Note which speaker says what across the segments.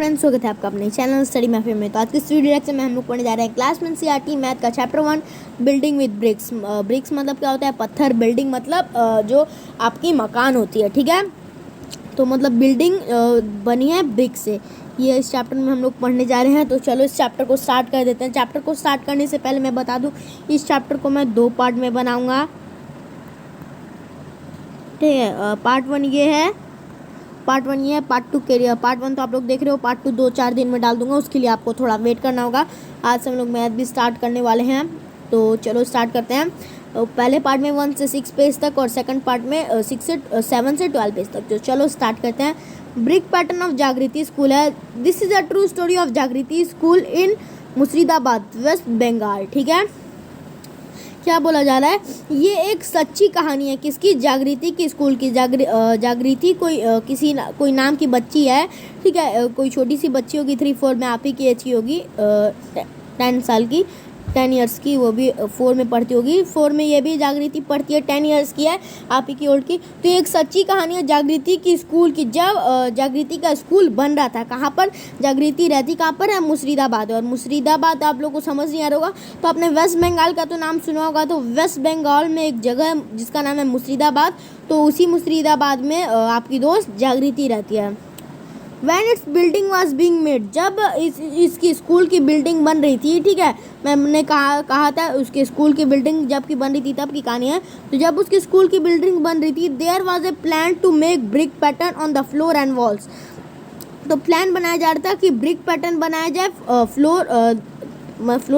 Speaker 1: Friends, स्वागत है आपका अपने चैनल स्टडी महफिल में। तो आज की इस वीडियो लेक्चर में हम लोग पढ़ने जा रहे हैं क्लास में एनसीईआरटी मैथ का chapter 1 building with bricks. Bricks मतलब क्या होता है? पत्थर। बिल्डिंग मतलब जो आपकी मकान होती है, ठीक है। तो मतलब बिल्डिंग बनी है ब्रिक से। ये इस चैप्टर में हम लोग पढ़ने जा रहे हैं। तो चलो इस चैप्टर को स्टार्ट कर देते हैं। चैप्टर को स्टार्ट करने से पहले मैं बता दूँ, इस चैप्टर को मैं 2 पार्ट में बनाऊँगा, ठीक है। पार्ट 1 ये है, पार्ट 1 ये है, पार्ट 2 के लिए। पार्ट 1 तो आप लोग देख रहे हो, पार्ट 2 2-4 दिन में डाल दूंगा, उसके लिए आपको थोड़ा वेट करना होगा। आज से हम लोग मैथ भी स्टार्ट करने वाले हैं, तो चलो स्टार्ट करते हैं। पहले पार्ट में 1 से 6 पेज तक और सेकंड पार्ट में 7 से 12 पेज तक। तो चलो स्टार्ट करते हैं। Brick pattern of Jagriti school है। This is a true story of Jagriti school in Murshidabad, West Bengal, ठीक है। क्या बोला जा रहा है? ये एक सच्ची कहानी है। किसकी? जागृति की स्कूल की। जागृति कोई नाम की बच्ची है, ठीक है। कोई छोटी सी बच्ची होगी, 3-4 में, आप ही की एज की होगी, 10 साल की, 10 ईयर्स की। वो भी 4 में पढ़ती होगी। 4 में ये भी जागृति पढ़ती है, 10 ईयर्स की है, आप ही की ओल्ड की। तो ये एक सच्ची कहानी है जागृति की स्कूल की। जब जागृति का स्कूल बन रहा था, कहाँ पर जागृति रहती, कहाँ पर है? मुर्शिदाबाद। और मुर्शिदाबाद आप लोग को समझ नहीं आ रहा होगा, तो आपने वेस्ट बंगाल का तो नाम सुना होगा। तो वेस्ट बंगाल में एक जगह है जिसका नाम है मुर्शिदाबाद। तो उसी मुर्शिदाबाद में आपकी दोस्त जागृति रहती है। When its building was being made, जब इसकी स्कूल की बिल्डिंग बन रही थी, ठीक है। मैंने कहा था उसके स्कूल की बिल्डिंग जब की बन रही थी तब की कहानी है। तो जब उसकी स्कूल की बिल्डिंग बन रही थी, there was a plan to make brick pattern on the floor and walls. तो प्लान बनाया जा रहा था कि ब्रिक पैटर्न बनाया जाए फ्लोर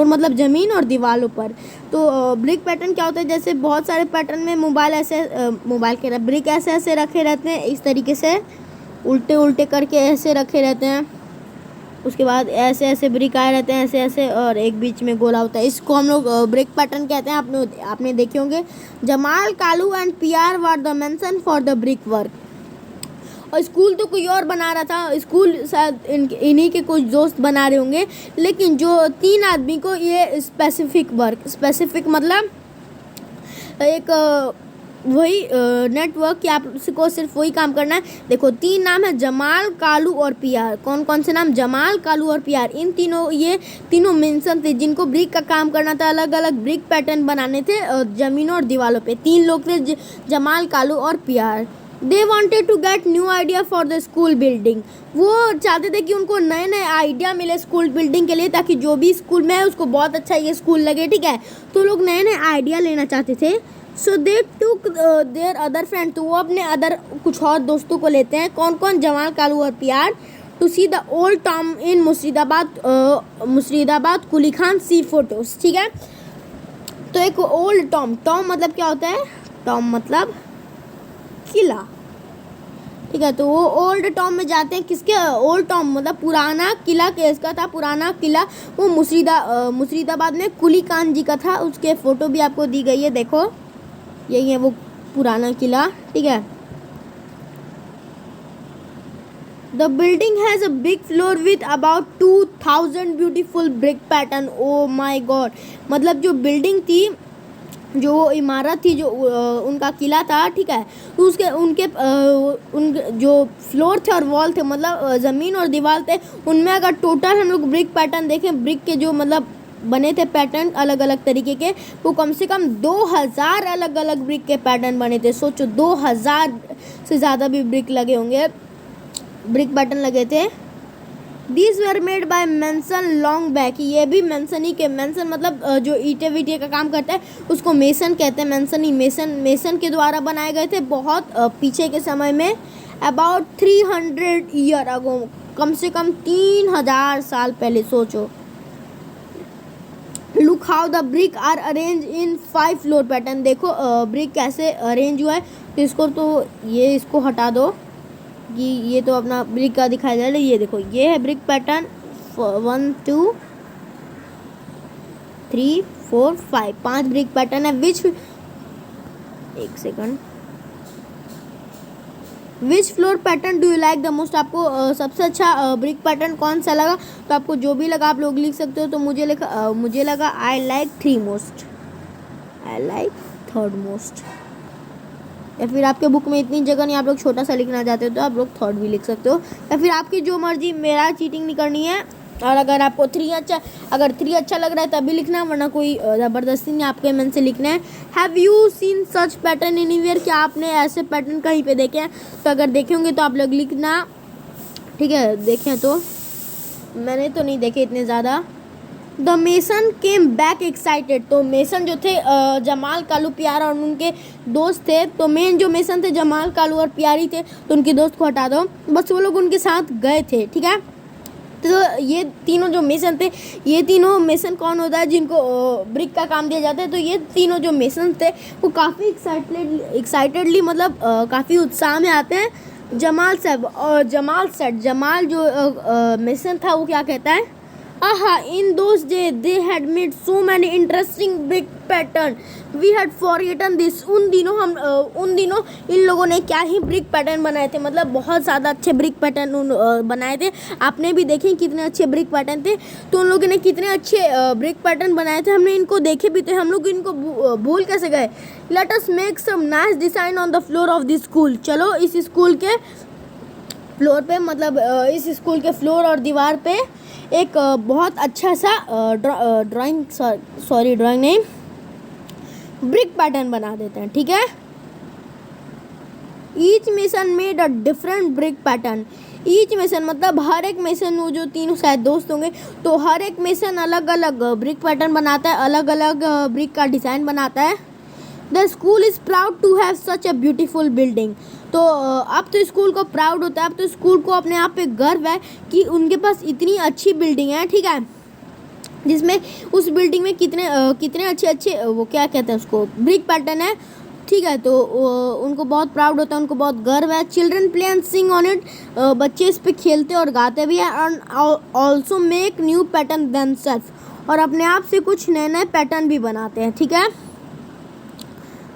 Speaker 1: मतलब ज़मीन और दीवारों पर। तो ब्रिक पैटर्न क्या होता है? जैसे बहुत सारे पैटर्न में मोबाइल के ब्रिक ऐसे ऐसे रखे रहते हैं, इस तरीके से उल्टे उल्टे करके ऐसे रखे रहते हैं। उसके बाद ऐसे ऐसे ब्रिक आए रहते हैं, ऐसे ऐसे, और एक बीच में गोला होता है। इसको हम लोग ब्रिक पैटर्न कहते हैं। आपने देखे होंगे। Jamal, Kalu and PR were the mention for the brick work. और स्कूल तो कोई और बना रहा था, स्कूल शायद इन्हीं के कुछ दोस्त बना रहे होंगे, लेकिन जो 3 आदमी को ये स्पेसिफिक मतलब एक वही नेटवर्क कि आपको सिर्फ वही काम करना है। देखो 3 नाम है, जमाल, कालू और पीआर। कौन कौन से नाम? जमाल, कालू और पीआर। ये तीनों मेंशन थे जिनको ब्रिक का काम करना था। अलग अलग ब्रिक पैटर्न बनाने थे जमीनों और दीवारों पे। 3 लोग थे, जमाल, कालू और Pyar. They wanted to get new idea for the school building. वो चाहते थे कि उनको नए नए आइडिया मिले स्कूल बिल्डिंग के लिए, ताकि जो भी स्कूल में है उसको बहुत अच्छा ये स्कूल लगे, ठीक है। तो लोग नए नए आइडिया लेना चाहते थे। सो दे टुक देयर अदर फ्रेंड। तो वो अपने अदर कुछ और दोस्तों को लेते हैं। कौन कौन? जमाल, कालू और Pyar. To see the old tomb in Murshidabad Quli Khan see photos, ठीक है। तो एक ओल्ड टॉम मतलब क्या होता है? टॉम मतलब किला, ठीक है। तो वो ओल्ड टॉम में जाते हैं। किसके? ओल्ड टॉम मतलब पुराना किला किसका था? पुराना किला वो मुर्शिदाबाद में कुली खान जी का था। उसके फोटो भी आपको दी गई है, देखो यही है वो पुराना किला, ठीक है। The building has a big floor with about 2000 beautiful brick pattern. Oh my god! मतलब जो बिल्डिंग थी, जो इमारत थी, जो उनका किला था, ठीक है। तो उनके जो फ्लोर थे और वॉल थे, मतलब ज़मीन और दीवार थे, उनमें अगर टोटल हम लोग ब्रिक पैटर्न देखें, ब्रिक के जो मतलब बने थे पैटर्न अलग अलग तरीके के, वो कम से कम 2000 अलग अलग ब्रिक के पैटर्न बने थे। सोचो 2000 से ज़्यादा भी ब्रिक पैटर्न लगे थे। These were made by mention long back. ये भी मेंसन ही के, मेंसन मतलब जो ईंटे वीटे का काम करता है उसको मेसन कहते हैं। मेसन के द्वारा बनाए गए थे बहुत पीछे के समय में, अबाउट 300 ईयर अगो, कम से कम 3000 साल पहले। सोचो। Look how the brick are arrange in 5 floor pattern. देखो ब्रिक कैसे अरेंज हुआ है। तो इसको हटा दो, ये तो अपना ब्रिक का दिखाया जा रहा है। ये देखो, ये है ब्रिक पैटर्न 1 2 3 4 5, 5 ब्रिक पैटर्न है। विच floor pattern do you like the most? आपको सबसे अच्छा ब्रिक पैटर्न कौन सा लगा? तो आपको जो भी लगा आप लोग लिख सकते हो। तो मुझे लगा I like 3 most, I like 3rd most. या फिर आपके बुक में इतनी जगह नहीं, आप लोग छोटा सा लिखना चाहते हो तो आप लोग थर्ड भी लिख सकते हो, या फिर आपकी जो मर्जी। मेरा चीटिंग नहीं करनी है। और अगर आपको 3 अच्छा लग रहा है तभी लिखना, वरना कोई ज़बरदस्ती नहीं आपके मन से लिखना है। Have you seen such pattern anywhere? क्या आपने ऐसे पैटर्न कहीं पे देखे हैं? तो अगर देखे होंगे तो आप लोग लिखना, ठीक है। देखें तो मैंने तो नहीं देखे इतने ज़्यादा। The mason came back excited. तो मेसन जो थे जमाल, कालू, प्यारा और उनके दोस्त थे। तो मेन जो मेसन थे जमाल, कालू और प्यारी थे, तो उनके दोस्त को हटा दो, बस वो लोग उनके साथ गए थे, ठीक है। तो ये तीनों जो मेसन थे, ये तीनों मेसन कौन होता है? जिनको ब्रिक का काम दिया जाता है। तो ये तीनों जो मेसन थे वो काफ़ी एक्साइटेडली मतलब काफ़ी उत्साह में आते हैं। जमाल साहब और जमाल जो मेसन था वो क्या कहता है? आहा, in those day they had made so many interesting brick pattern, we had forgotten this. उन दिनों इन लोगों ने क्या ही ब्रिक पैटर्न बनाए थे, मतलब बहुत ज़्यादा अच्छे ब्रिक पैटर्न बनाए थे। आपने भी देखे कितने अच्छे ब्रिक पैटर्न थे। तो उन लोगों ने कितने अच्छे ब्रिक पैटर्न बनाए थे, हमने इनको देखे भी थे। हम लोग इनको भूल कैसे गए? Let us make some nice design on the floor of this school. चलो इस स्कूल के फ्लोर पे, मतलब इस स्कूल के फ्लोर और दीवार पे एक बहुत अच्छा सा ड्राइंग नहीं, ब्रिक पैटर्न बना देते हैं, ठीक है। Each mason made a different brick pattern. Each mason मतलब हर एक मेसन, वो जो तीनों शायद दोस्त होंगे, तो हर एक मेसन अलग अलग ब्रिक पैटर्न बनाता है, अलग अलग ब्रिक का डिज़ाइन बनाता है। The school is proud to have such a beautiful building. तो अब तो स्कूल को प्राउड होता है, अब तो स्कूल को अपने आप पे गर्व है कि उनके पास इतनी अच्छी बिल्डिंग है, ठीक है, जिसमें उस बिल्डिंग में कितने अच्छे वो क्या कहते हैं उसको, ब्रिक पैटर्न है, ठीक है। तो उनको बहुत प्राउड होता है, उनको बहुत गर्व है। Children play and sing on it. बच्चे इस पे खेलते और गाते भी हैं। And also make new pattern themselves, और अपने आप से कुछ नए नए पैटर्न भी बनाते हैं, ठीक है।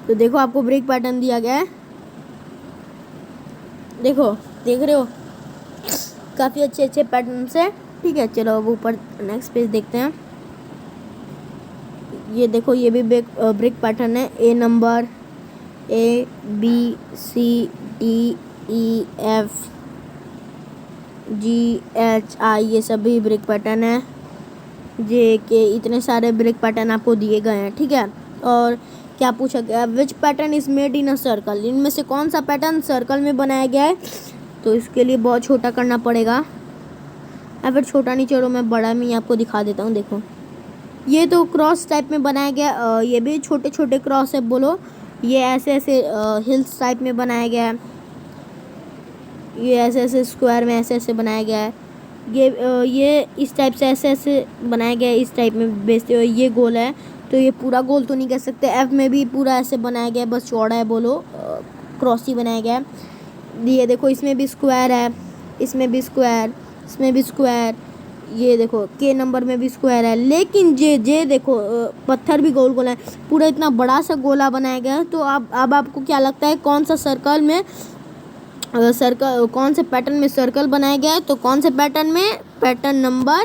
Speaker 1: तो देखो आपको ब्रिक पैटर्न दिया गया है, देखो, देख रहे हो, काफ़ी अच्छे पैटर्न्स है, ठीक है। चलो अब ऊपर नेक्स्ट पेज देखते हैं। ये देखो, ये भी ब्रिक पैटर्न है। ए नंबर, ABCDEFGHI, ये सभी ब्रिक पैटर्न है। JK, इतने सारे ब्रिक पैटर्न आपको दिए गए हैं, ठीक है। और क्या पूछा गया? Which pattern is made in a circle. इनमें से कौन सा पैटर्न सर्कल में बनाया गया है? तो इसके लिए बहुत छोटा करना पड़ेगा, या फिर छोटा नहीं, चलो मैं बड़ा में आपको दिखा देता हूँ। देखो, ये तो क्रॉस टाइप में बनाया गया, ये भी छोटे छोटे क्रॉस है, बोलो। ये ऐसे हिल्स टाइप में बनाया गया है, ये ऐसे स्क्वायर में ऐसे बनाया गया है। ये इस टाइप से ऐसे बनाया गया है, इस टाइप में बेचते हुए। ये गोल है, तो ये पूरा गोल तो नहीं कह सकते। F में भी पूरा ऐसे बनाया गया है, बस चौड़ा है, बोलो, क्रॉस ही बनाया गया है। ये देखो, इसमें भी स्क्वायर है, इसमें भी स्क्वायर, इसमें भी स्क्वायर। ये देखो K नंबर में भी स्क्वायर है, लेकिन जे देखो, पत्थर भी गोल गोल है, पूरा इतना बड़ा सा गोला बनाया गया है। तो अब आपको क्या लगता है कौन सा सर्कल में कौन से पैटर्न में सर्कल बनाया गया है? तो कौन से पैटर्न में? पैटर्न नंबर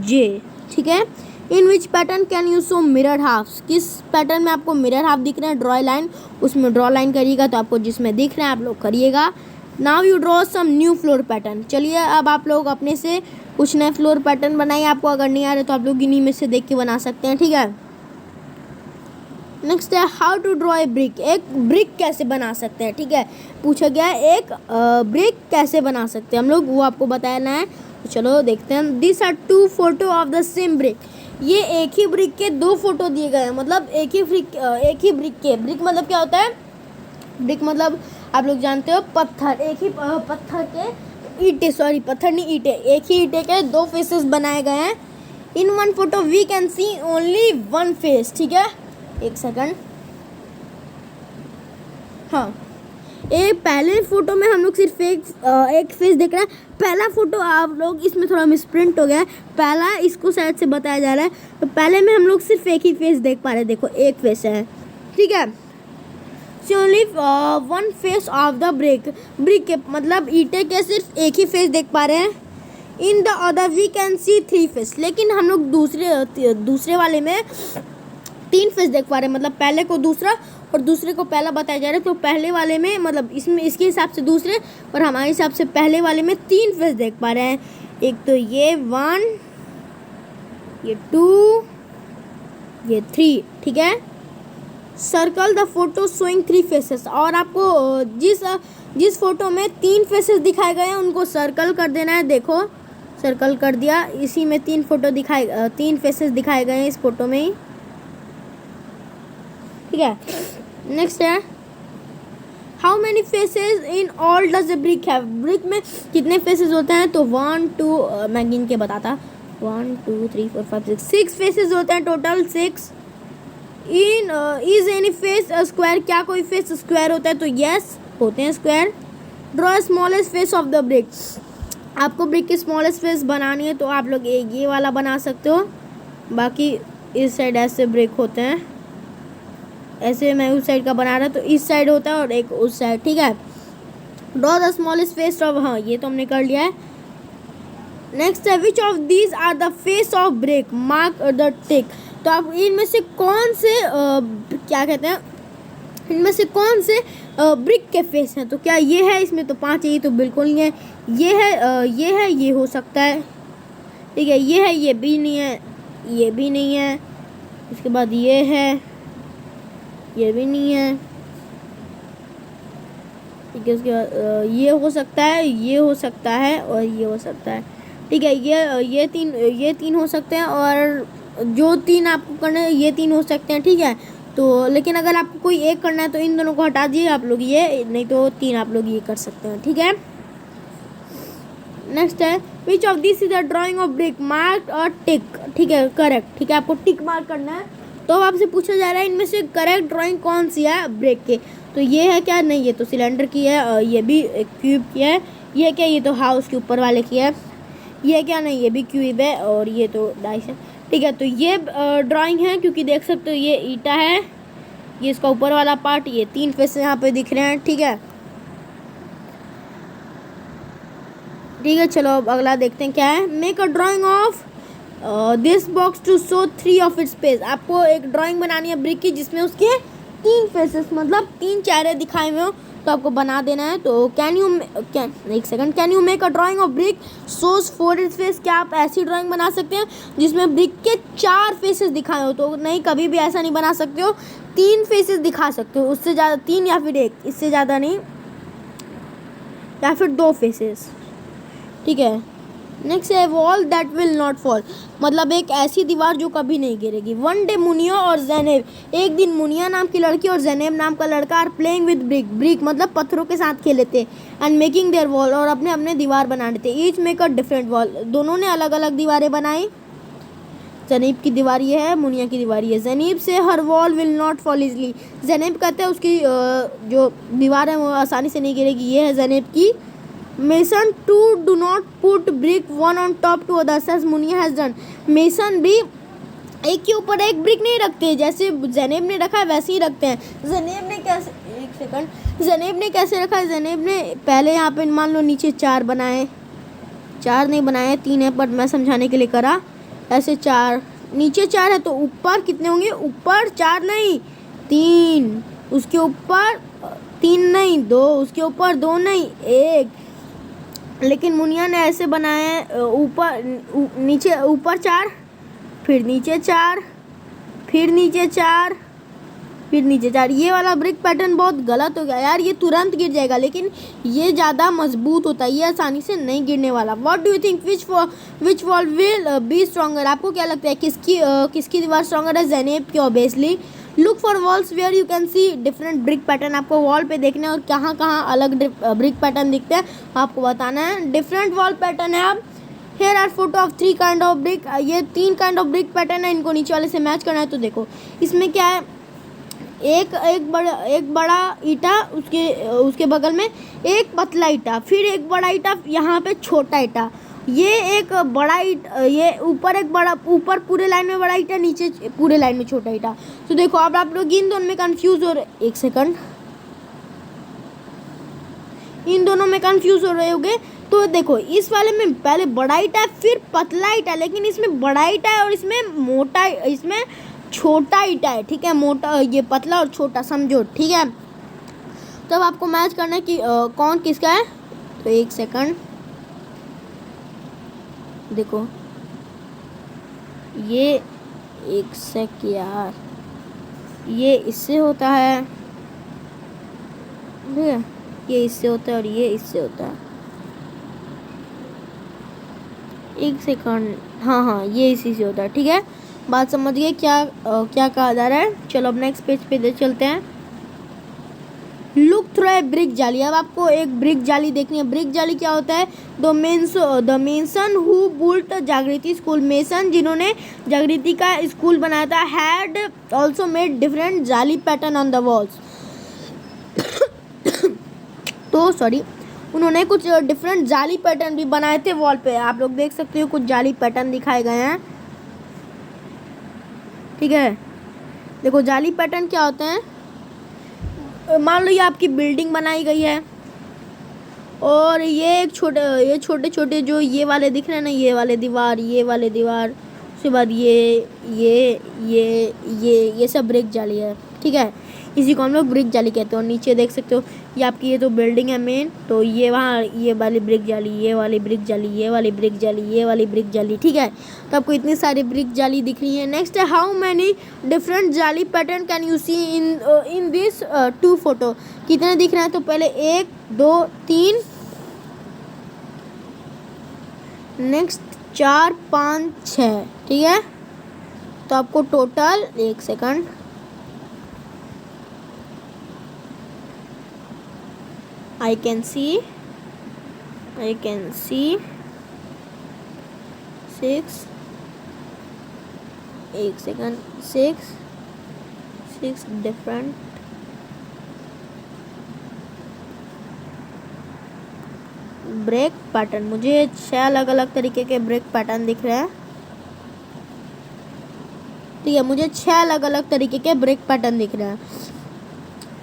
Speaker 1: J, ठीक है। In which pattern can you show mirror halves. किस पैटर्न में आपको मिरर हाफ दिख रहे हैं? ड्रॉ लाइन, उसमें ड्रॉ लाइन करिएगा, तो आपको जिसमें दिख रहे हैं आप लोग करिएगा। Now you draw some new floor pattern. चलिए अब आप लोग अपने से कुछ नए फ्लोर पैटर्न बनाइए। आपको अगर नहीं आ रहे तो आप लोग इन्हीं में से देख के बना सकते हैं, ठीक है। नेक्स्ट है how to draw a brick. एक ब्रिक कैसे बना सकते हैं, ठीक है, पूछा गया है। एक ब्रिक कैसे बना सकते हैं हम लोग, वो आपको बताना है। तो चलो देखते हैं। This are 2 photo of the same brick. ये एक ही ब्रिक के 2 फोटो दिए गए हैं, मतलब एक ही ब्रिक के। ब्रिक मतलब क्या होता है? ब्रिक मतलब आप लोग जानते हो, पत्थर। एक ही पत्थर के ईंटे, सॉरी पत्थर नहीं, ईंटे, एक ही ईंटे के 2 फेसेस बनाए गए हैं। In one photo we can see only 1 face, ठीक है। एक सेकंड, हाँ, पहले फोटो में हम लोग सिर्फ एक फेस देख रहे हैं। पहला फोटो आप लोग, इसमें थोड़ा मिसप्रिंट हो गया है, पहला इसको शायद से बताया जा रहा है। तो पहले में हम लोग सिर्फ एक ही फेस देख पा रहे हैं, देखो एक फेस है, ठीक है। So only 1 face of the brick के मतलब ईंटे के सिर्फ एक ही फेस देख पा रहे हैं। In the other we can see 3 face, लेकिन हम लोग दूसरे वाले में 3 फेस देख पा रहे हैं, मतलब पहले को दूसरा और दूसरे को पहला बताया जा रहा है। तो पहले वाले में मतलब इसमें इसके हिसाब से दूसरे और हमारे हिसाब से पहले वाले में 3 फेस देख पा रहे हैं। एक तो ये 1, ये 2, ये 3, ठीक है। Circle the photo showing 3 faces, और आपको जिस फोटो में 3 फेसेस दिखाए गए हैं उनको सर्कल कर देना है। देखो सर्कल कर दिया, इसी में 3 फेसेस दिखाए गए हैं इस फोटो में ही, ठीक है। नेक्स्ट है how many faces in all does a brick have, brick में कितने फेसेस होते हैं। तो 1 2 मैं गिन के बताता, 1 2 3 4 5 6 फेसेस होते हैं total, 6। In is any face square, क्या कोई फेस स्क्वायर होता है। तो यस होते हैं square. Draw smallest face of the brick, आपको ब्रिक की स्मॉलेस्ट फेस बनानी है तो आप लोग ये वाला बना सकते हो। बाकी इस साइड ऐसे ब्रिक होते हैं, ऐसे मैं उस साइड का बना रहा तो इस साइड होता है और एक उस साइड, ठीक है। Draw the smallest face of, हाँ ये तो हमने कर लिया है। नेक्स्ट है which of these are the face of brick, mark the tick, तो आप इनमें से कौन से क्या कहते हैं, इनमें से कौन से ब्रिक के फेस हैं। तो क्या ये है, इसमें तो 5 है, ये तो बिल्कुल नहीं है। ये है, ये हो सकता है, ठीक है। ये है, ये भी नहीं है, ये भी नहीं है। इसके बाद ये है, ये भी नहीं है, ठीक है। उसके बाद ये हो सकता है, ये हो सकता है और ये हो सकता है, ठीक है। ये तीन हो सकते हैं और जो 3 आपको करना है ये 3 हो सकते हैं, ठीक है। तो लेकिन अगर आपको कोई एक करना है तो इन दोनों को हटा दिए आप लोग ये, नहीं तो 3 आप लोग ये कर सकते हैं, ठीक है। नेक्स्ट है which of this is a drawing of brick, mark और टिक, ठीक है करेक्ट, ठीक है। आपको टिक मार्क करना है। तो आपसे पूछा जा रहा है इनमें से करेक्ट ड्राइंग कौन सी है ब्रिक के, तो ये है क्या, नहीं ये तो सिलेंडर की है, और ये भी क्यूब की है। ये क्या, ये तो हाउस के ऊपर वाले की है। ये क्या, नहीं ये भी क्यूब है और ये तो डाइस है, ठीक है। तो ये ड्राइंग है क्योंकि देख सकते हो ये ईटा है, ये इसका ऊपर वाला पार्ट, ये 3 फेस यहाँ पे दिख रहे हैं, ठीक है। ठीक है चलो अब अगला देखते हैं क्या है। Make a drawing of this box to show 3 of its face, आपको एक ड्राइंग बनानी है ब्रिक की जिसमें उसके 3 फेसेस मतलब 3 चेहरे दिखाए हुए हो, तो आपको बना देना है। तो can you make a drawing of brick shows 4 its face, क्या आप ऐसी ड्राइंग बना सकते हैं जिसमें ब्रिक के 4 फेसेस दिखाए हो। तो नहीं, कभी भी ऐसा नहीं बना सकते हो, 3 फेसेस दिखा सकते हो, उससे ज़्यादा 3 या फिर 1, इससे ज़्यादा नहीं, या फिर 2 फेसेस, ठीक है। नेक्स्ट है wall that will not fall, मतलब एक ऐसी दीवार जो कभी नहीं गिरेगी। वन डे मुनिया और जैनेब, एक दिन मुनिया नाम की लड़की और जैनेब नाम का लड़का are playing with brick, brick मतलब पत्थरों के साथ खेले थे, एंड मेकिंग देयर वॉल, और अपने अपने दीवार बना रहे थे। Each make a different wall, दोनों ने अलग अलग दीवारें बनाई। जैनेब की दीवार ये है, मुनिया की दीवार ये। Zainab says her wall will not fall easily, Zainab कहते हैं उसकी जो दीवार है वो आसानी से नहीं गिरेगी, ये है जैनेब की। Mason to do not put brick one on top to others as Muniya has done, mason भी एक के ऊपर एक ब्रिक नहीं रखते, जैसे जैनेब ने रखा है वैसे ही रखते हैं। जैनेब ने कैसे, एक सेकंड, जैनेब ने कैसे रखा है, जैनेब ने पहले यहाँ पे मान लो नीचे 4 बनाए, 4 नहीं बनाए 3 है, पर मैं समझाने के लिए करा ऐसे 4, नीचे 4 है तो ऊपर कितने होंगे, ऊपर 4 नहीं 3, उसके ऊपर 3 नहीं 2, उसके ऊपर 2 नहीं 1, लेकिन मुनिया ने ऐसे बनाए ऊपर नीचे, ऊपर 4 फिर नीचे 4 फिर नीचे 4 फिर नीचे 4। ये वाला ब्रिक पैटर्न बहुत गलत हो गया यार, ये तुरंत गिर जाएगा, लेकिन ये ज़्यादा मजबूत होता है, ये आसानी से नहीं गिरने वाला। What do you think which wall will be stronger, आपको क्या लगता है किसकी दीवार स्ट्रॉन्गर है, जैनेब की obviously. Look for walls where you can see different brick pattern, आपको वॉल पे देखना है और कहाँ कहाँ अलग ब्रिक पैटर्न दिखते हैं आपको बताना है। डिफरेंट वॉल पैटर्न है। अब here are photo of 3 kind of brick, ये 3 काइंड ऑफ ब्रिक पैटर्न है, इनको नीचे वाले से मैच करना है। तो देखो इसमें क्या है, एक बड़ा ईटा, उसके बगल में एक पतला ईटा, फिर एक बड़ा ईटा, यहाँ पे छोटा ईटा, ये एक बड़ा ईटा, ये ऊपर एक बड़ा, ऊपर पूरे लाइन में बड़ा ईटा, नीचे पूरे लाइन में छोटा ईटा। तो देखो अब आप लोग इन दोनों में कंफ्यूज हो रहे, एक सेकंड, इन दोनों में कंफ्यूज हो रहे होगे। तो देखो इस वाले में पहले बड़ा ईटा है फिर पतला ईटा, लेकिन इसमें बड़ा ईटा है और इसमें मोटा, इसमें छोटा ईटा है, ठीक है, मोटा ये पतला और छोटा, समझो, ठीक है। तब आपको मैच करना है कि कौन किसका है। तो एक सेकंड, देखो ये एक सेक यार, ये इससे होता है, ठीक है, ये इससे होता है और ये इससे होता है। एक सेकंड, हाँ ये इसी से होता है, ठीक है। बात समझ गए क्या क्या कहा जा रहा है। चलो अब नेक्स्ट पेज पे चलते हैं। लुक थ्रू ए ब्रिक जाली। अब आपको एक ब्रिक जाली देखनी है। ब्रिक जाली क्या होता है? द मेसन हु बुल्ट जागृति स्कूल, मेसन जिन्होंने जागृति का स्कूल बनाया था, had also made different jaali pattern on the walls. तो सॉरी, उन्होंने कुछ डिफरेंट जाली पैटर्न भी बनाए थे वॉल पे। आप लोग देख सकते हो कुछ जाली पैटर्न दिखाए गए हैं, ठीक है। देखो जाली पैटर्न क्या होते हैं। मान लो ये आपकी बिल्डिंग बनाई गई है और ये एक छोटे छोटे जो ये वाले दिख रहे हैं ना, ये वाले दीवार, ये वाले दीवार, उसके बाद ये सब ब्रिक जाली है, ठीक है। इसी को हम लोग ब्रिक जाली कहते हो। नीचे देख सकते हो ये आपकी ये तो बिल्डिंग है मेन, तो ये वहाँ ये वाली ब्रिक जाली, ये वाली ब्रिक जाली, ये वाली ब्रिक जाली, ये वाली ब्रिक जाली, ठीक है। तो आपको इतनी सारी ब्रिक जाली दिख रही है। नेक्स्ट है how many different jaali pattern can you see in this two photo. कितने दिख रहे हैं? तो पहले 1 2 3, नेक्स्ट 4 5 6, ठीक है। तो आपको टोटल, एक सेकंड, I can see 6, एक सेकंड, 6 डिफरेंट ब्रेक पैटर्न। मुझे 6 अलग अलग तरीके के ब्रेक पैटर्न दिख रहे हैं, ठीक है। मुझे 6 अलग अलग तरीके के ब्रेक पैटर्न दिख रहे हैं।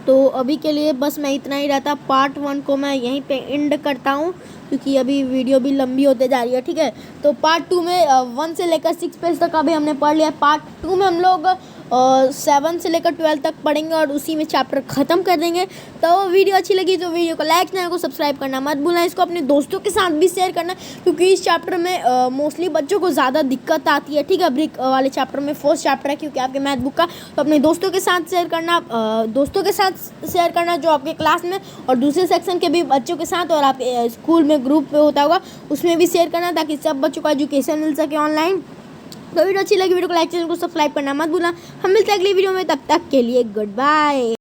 Speaker 1: तो अभी के लिए बस मैं इतना ही रहता। पार्ट 1 को मैं यहीं पे एंड करता हूँ क्योंकि अभी वीडियो भी लंबी होते जा रही है, ठीक है। तो पार्ट 2 में 1 से लेकर 6 पेज तक अभी हमने पढ़ लिया। पार्ट 2 में हम लोग 7 से लेकर 12 तक पढ़ेंगे और उसी में चैप्टर ख़त्म कर देंगे। तो वीडियो अच्छी लगी तो वीडियो को लाइक, चैनल को सब्सक्राइब करना मत भूलना। इसको अपने दोस्तों के साथ भी शेयर करना क्योंकि इस चैप्टर में मोस्टली बच्चों को ज़्यादा दिक्कत आती है, ठीक है। ब्रिक वाले चैप्टर में फर्स्ट चैप्टर है क्योंकि आपके मैथ बुक का। तो अपने दोस्तों के साथ शेयर करना, जो आपके क्लास में और दूसरे सेक्शन के भी बच्चों के साथ, और आपके स्कूल में ग्रुप पे होता होगा उसमें भी शेयर करना ताकि सब बच्चों को एजुकेशन मिल सके ऑनलाइन। तो वीडियो अच्छी लगी, वीडियो को लाइक, चैनल को सब्सक्राइब करना मत भूलना। हम मिलते हैं अगली वीडियो में, तब तक के लिए गुड बाय।